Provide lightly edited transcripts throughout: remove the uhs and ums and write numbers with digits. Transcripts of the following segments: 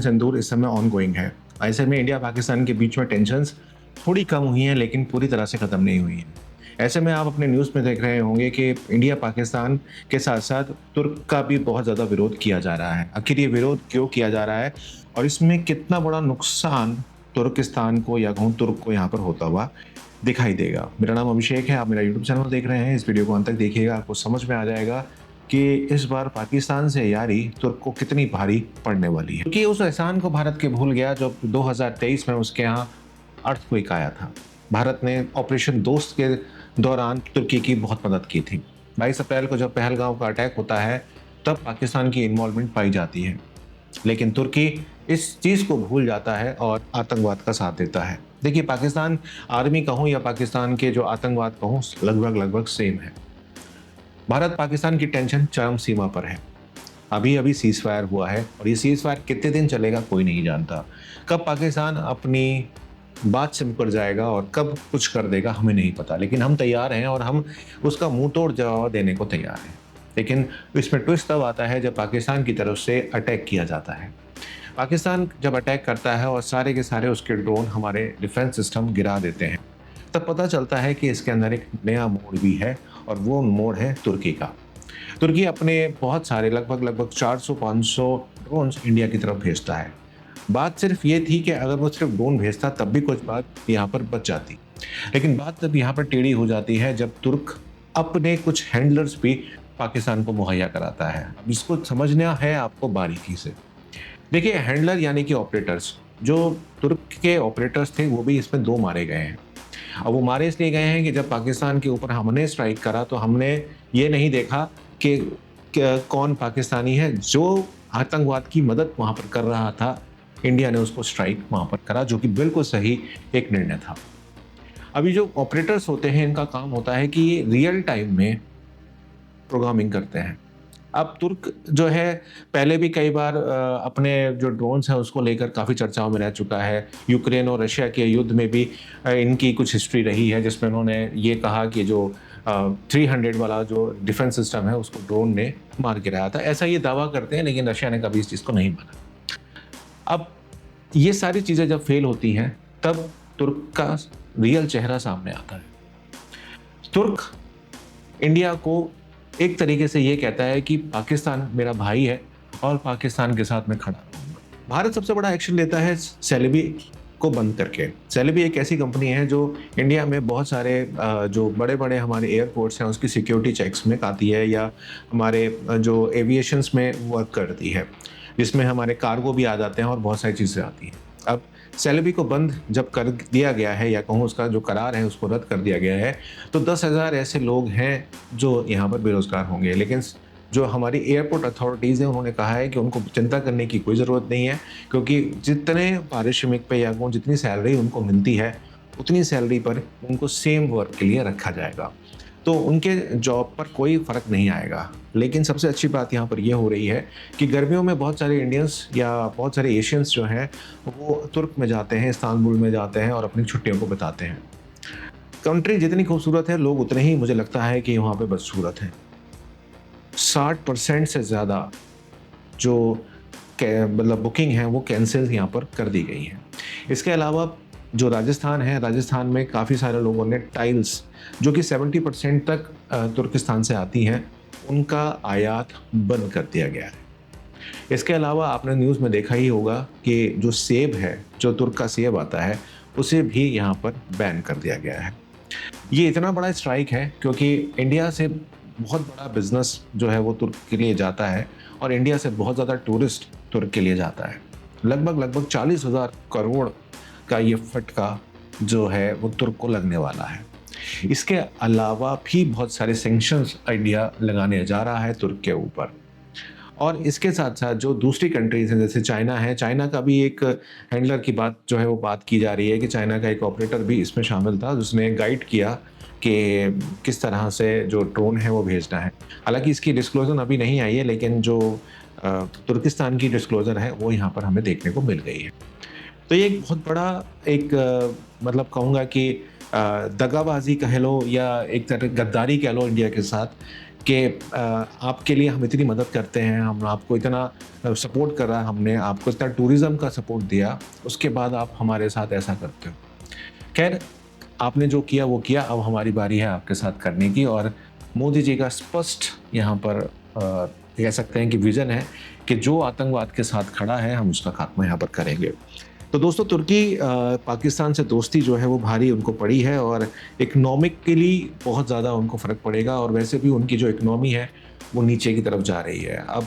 सिंदूर इस समय ऑनगोइंग है। ऐसे में इंडिया पाकिस्तान के बीच में टेंशन्स थोड़ी कम हुई हैं, लेकिन पूरी तरह से ख़त्म नहीं हुई हैं। ऐसे में आप अपने न्यूज़ में देख रहे होंगे कि इंडिया पाकिस्तान के साथ-साथ तुर्क का भी बहुत ज़्यादा विरोध किया जा रहा है। आखिर ये विरोध क्यों किया जा रहा है और इसमें कितना बड़ा नुकसान तुर्किस्तान को या कहूँ तुर्क को यहाँ पर होता हुआ दिखाई देगा। मेरा नाम अभिषेक है, आप मेरा यूट्यूब चैनल देख रहे हैं। इस वीडियो को अंत तक देखिएगा, आपको समझ में आ जाएगा कि इस बार पाकिस्तान से यारी तुर्क को कितनी भारी पड़ने वाली है। क्योंकि उस एहसान को भारत के भूल गया जो 2023 में उसके यहाँ अर्थक्वेक आया था। भारत ने ऑपरेशन दोस्त के दौरान तुर्की की बहुत मदद की थी। 22 अप्रैल को जब पहलगाम का अटैक होता है, तब पाकिस्तान की इन्वॉल्वमेंट पाई जाती है। लेकिन तुर्की इस चीज़ को भूल जाता है और आतंकवाद का साथ देता है। देखिए, पाकिस्तान आर्मी कहूँ या पाकिस्तान के जो आतंकवाद कहूँ, लगभग सेम है। भारत पाकिस्तान की टेंशन चरम सीमा पर है। अभी सीज़ फायर हुआ है और ये सीज़ फायर कितने दिन चलेगा कोई नहीं जानता। कब पाकिस्तान अपनी बात से मुकर जाएगा और कब कुछ कर देगा हमें नहीं पता, लेकिन हम तैयार हैं और हम उसका मुंह तोड़ जवाब देने को तैयार हैं। लेकिन इसमें ट्विस्ट तब आता है जब पाकिस्तान की तरफ से अटैक किया जाता है। पाकिस्तान जब अटैक करता है और सारे के सारे उसके ड्रोन हमारे डिफेंस सिस्टम गिरा देते हैं, तब पता चलता है कि इसके अंदर एक नया मोड़ भी है और वो मोड़ है तुर्की का। तुर्की अपने बहुत सारे लगभग 400-500 ड्रोन्स इंडिया की तरफ भेजता है। बात सिर्फ ये थी कि अगर वो सिर्फ ड्रोन भेजता तब भी कुछ बात यहाँ पर बच जाती, लेकिन बात तब यहाँ पर टेढ़ी हो जाती है जब तुर्क अपने कुछ हैंडलर्स भी पाकिस्तान को मुहैया कराता है। अब इसको समझना है आपको बारीकी से। देखिए, हैंडलर यानी कि ऑपरेटर्स, जो तुर्क के ऑपरेटर्स थे वो भी इसमें 2 मारे गए हैं। अब वो मारे इसलिए गए हैं कि जब पाकिस्तान के ऊपर हमने स्ट्राइक करा तो हमने ये नहीं देखा कि कौन पाकिस्तानी है। जो आतंकवाद की मदद वहाँ पर कर रहा था, इंडिया ने उसको स्ट्राइक वहाँ पर करा, जो कि बिल्कुल सही एक निर्णय था। अभी जो ऑपरेटर्स होते हैं, इनका काम होता है कि ये रियल टाइम में प्रोग्रामिंग करते हैं। अब तुर्क जो है पहले भी कई बार अपने जो ड्रोन्स हैं उसको लेकर काफ़ी चर्चाओं में रह चुका है। यूक्रेन और रशिया के युद्ध में भी इनकी कुछ हिस्ट्री रही है, जिसमें उन्होंने ये कहा कि जो 300 वाला जो डिफेंस सिस्टम है उसको ड्रोन ने मार गिराया था। ऐसा ये दावा करते हैं, लेकिन रशिया ने कभी इस चीज़ को नहीं माना। अब ये सारी चीज़ें जब फेल होती हैं, तब तुर्क का रियल चेहरा सामने आता है। तुर्क इंडिया को एक तरीके से ये कहता है कि पाकिस्तान मेरा भाई है और पाकिस्तान के साथ मैं खड़ा रहूंगा। भारत सबसे बड़ा एक्शन लेता है सेलेबी को बंद करके। सेलेबी एक ऐसी कंपनी है जो इंडिया में बहुत सारे जो बड़े-बड़े हमारे एयरपोर्ट्स हैं उसकी सिक्योरिटी चेक्स में आती है, या हमारे जो एविएशंस में वर्क करती है, जिसमें हमारे कार्गो भी आ जाते हैं और बहुत सारी चीज़ें आती हैं। अब सेलेबी को बंद जब कर दिया गया है, या कहूँ उसका जो करार है उसको रद्द कर दिया गया है, तो 10,000 ऐसे लोग हैं जो यहाँ पर बेरोज़गार होंगे। लेकिन जो हमारी एयरपोर्ट अथॉरिटीज़ हैं उन्होंने कहा है कि उनको चिंता करने की कोई ज़रूरत नहीं है, क्योंकि जितने पारिश्रमिक पे या कहूँ जितनी सैलरी उनको मिलती है, उतनी सैलरी पर उनको सेम वर्क के लिए रखा जाएगा। तो उनके जॉब पर कोई फ़र्क नहीं आएगा। लेकिन सबसे अच्छी बात यहाँ पर ये हो रही है कि गर्मियों में बहुत सारे इंडियंस या बहुत सारे एशियंस जो हैं वो तुर्क में जाते हैं, इस्तांबुल में जाते हैं और अपनी छुट्टियों को बिताते हैं। कंट्री जितनी खूबसूरत है, लोग उतने ही मुझे लगता है कि वहाँ पे बदसूरत हैं। 60% से ज़्यादा जो मतलब बुकिंग है वो कैंसिल यहाँ पर कर दी गई है। इसके अलावा जो राजस्थान है, राजस्थान में काफ़ी सारे लोगों ने टाइल्स जो कि 70% तक तुर्किस्तान से आती हैं, उनका आयात बंद कर दिया गया है। इसके अलावा आपने न्यूज़ में देखा ही होगा कि जो सेब है, जो तुर्क का सेब आता है, उसे भी यहाँ पर बैन कर दिया गया है। ये इतना बड़ा स्ट्राइक है क्योंकि इंडिया से बहुत बड़ा बिजनेस जो है वो तुर्क के लिए जाता है और इंडिया से बहुत ज़्यादा टूरिस्ट तुर्क के लिए जाता है। लगभग 40,000 करोड़ का ये फटका जो है वो तुर्क को लगने वाला है। इसके अलावा भी बहुत सारे सैंक्शंस इंडिया लगाने जा रहा है तुर्क के ऊपर। और इसके साथ-साथ जो दूसरी कंट्रीज़ हैं जैसे चाइना है, चाइना का भी एक हैंडलर की बात जो है वो बात की जा रही है कि चाइना का एक ऑपरेटर भी इसमें शामिल था, जिसने गाइड किया कि किस तरह से जो ड्रोन है वो भेजना है। हालाँकि इसकी डिस्क्लोज़र अभी नहीं आई है, लेकिन जो तुर्किस्तान की डिस्क्लोज़र है वो यहाँ पर हमें देखने को मिल गई है। तो ये एक बहुत बड़ा एक मतलब कहूँगा कि दगाबाजी कह लो या एक तरह गद्दारी कह लो इंडिया के साथ, कि आपके लिए हम इतनी मदद करते हैं, हम आपको इतना सपोर्ट करा, हमने आपको इतना टूरिज़्म का सपोर्ट दिया, उसके बाद आप हमारे साथ ऐसा करते हो। खैर, आपने जो किया वो किया, अब हमारी बारी है आपके साथ करने की। और मोदी जी का स्पष्ट यहाँ पर कह सकते हैं कि विज़न है कि जो आतंकवाद के साथ खड़ा है, हम उसका खात्मा यहाँ पर करेंगे। तो दोस्तों, तुर्की पाकिस्तान से दोस्ती जो है वो भारी उनको पड़ी है, और इकोनॉमिकली बहुत ज़्यादा उनको फ़र्क पड़ेगा, और वैसे भी उनकी जो इकोनॉमी है वो नीचे की तरफ जा रही है। अब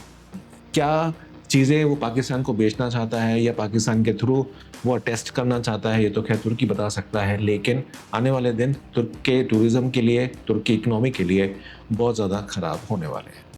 क्या चीज़ें वो पाकिस्तान को बेचना चाहता है या पाकिस्तान के थ्रू वो टेस्ट करना चाहता है, ये तो खैर तुर्की बता सकता है। लेकिन आने वाले दिन तुर्क के टूरिज़्म के लिए, तुर्क की इकोनॉमी के लिए बहुत ज़्यादा ख़राब होने वाले हैं।